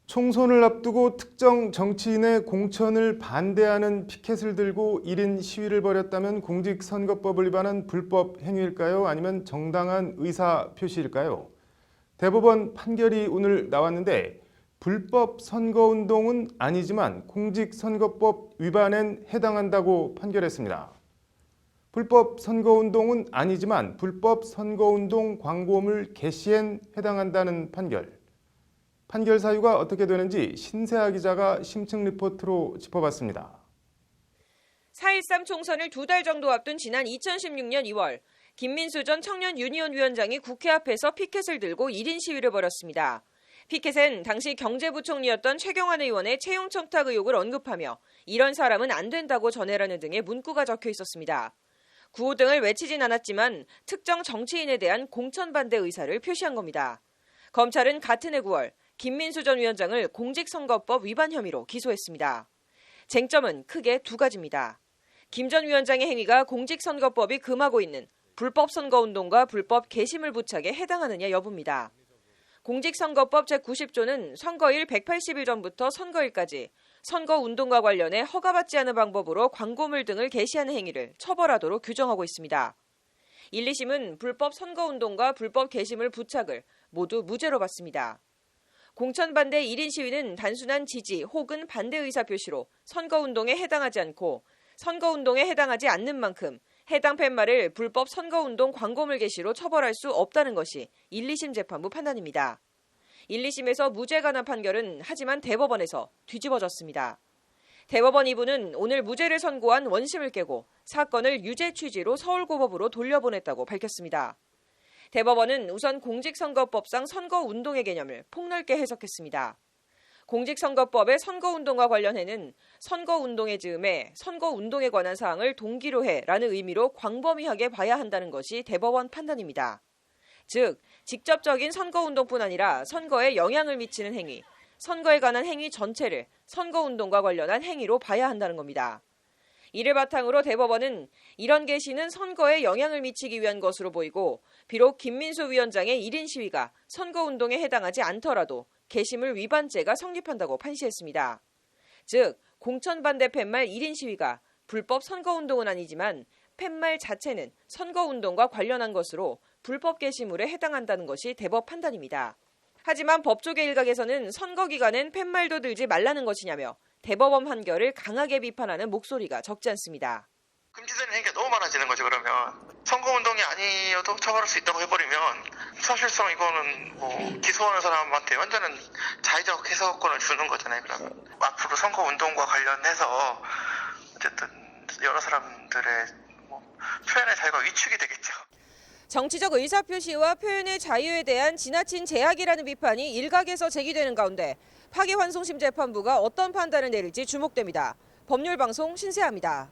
총선을 앞두고 특정 정치인의 공천을 반대하는 피켓을 들고 1인 시위를 벌였다면 공직선거법을 위반한 불법 행위일까요? 아니면 정당한 의사 표시일까요? 대법원 판결이 오늘 나왔는데 불법 선거운동은 아니지만 공직선거법 위반엔 해당한다고 판결했습니다. 불법 선거운동은 아니지만 불법 선거운동 광고물 게시엔 해당한다는 판결. 판결 사유가 어떻게 되는지 신세아 기자가 심층 리포트로 짚어봤습니다. 4.13 총선을 2달 정도 앞둔 지난 2016년 2월, 김민수 전 청년 유니온 위원장이 국회 앞에서 피켓을 들고 1인 시위를 벌였습니다. 피켓엔 당시 경제부총리였던 최경환 의원의 채용 청탁 의혹을 언급하며 이런 사람은 안 된다고 전해라는 등의 문구가 적혀 있었습니다. 구호 등을 외치진 않았지만 특정 정치인에 대한 공천 반대 의사를 표시한 겁니다. 검찰은 같은 해 9월, 김민수 전 위원장을 공직선거법 위반 혐의로 기소했습니다. 쟁점은 크게 두 가지입니다. 김 전 위원장의 행위가 공직선거법이 금하고 있는 불법 선거운동과 불법 게시물 부착에 해당하느냐 여부입니다. 공직선거법 제90조는 선거일 180일 전부터 선거일까지 선거운동과 관련해 허가받지 않은 방법으로 광고물 등을 게시하는 행위를 처벌하도록 규정하고 있습니다. 1, 2심은 불법 선거운동과 불법 게시물 부착을 모두 무죄로 봤습니다. 공천 반대 1인 시위는 단순한 지지 혹은 반대 의사 표시로 선거운동에 해당하지 않고 선거운동에 해당하지 않는 만큼 해당 팻말을 불법 선거운동 광고물 게시로 처벌할 수 없다는 것이 1, 2심 재판부 판단입니다. 1, 2심에서 무죄가 난 판결은 하지만 대법원에서 뒤집어졌습니다. 대법원 2부는 오늘 무죄를 선고한 원심을 깨고 사건을 유죄 취지로 서울고법으로 돌려보냈다고 밝혔습니다. 대법원은 우선 공직선거법상 선거운동의 개념을 폭넓게 해석했습니다. 공직선거법의 선거운동과 관련해는 선거운동의 즈음에 선거운동에 관한 사항을 동기로 해라는 의미로 광범위하게 봐야 한다는 것이 대법원 판단입니다. 즉, 직접적인 선거운동뿐 아니라 선거에 영향을 미치는 행위, 선거에 관한 행위 전체를 선거운동과 관련한 행위로 봐야 한다는 겁니다. 이를 바탕으로 대법원은 이런 게시는 선거에 영향을 미치기 위한 것으로 보이고 비록 김민수 위원장의 1인 시위가 선거운동에 해당하지 않더라도 게시물 위반죄가 성립한다고 판시했습니다. 즉, 공천 반대 팻말 1인 시위가 불법 선거운동은 아니지만 팻말 자체는 선거운동과 관련한 것으로 불법 게시물에 해당한다는 것이 대법 판단입니다. 하지만 법조계 일각에서는 선거 기간엔 팻말도 들지 말라는 것이냐며 대법원 판결을 강하게 비판하는 목소리가 적지 않습니다. 금지되는 행위가 너무 많아지는 거죠. 그러면 선거운동이 아니어도 처벌할 수 있다고 해버리면 사실상 이거는 기소하는 사람한테 완전한 자의적 해석권을 주는 거잖아요. 그럼 앞으로 선거운동과 관련해서 어쨌든 여러 사람들의 표현의 자유가 위축이 되겠죠. 정치적 의사표시와 표현의 자유에 대한 지나친 제약이라는 비판이 일각에서 제기되는 가운데 파기환송심 재판부가 어떤 판단을 내릴지 주목됩니다. 법률방송 신세아입니다.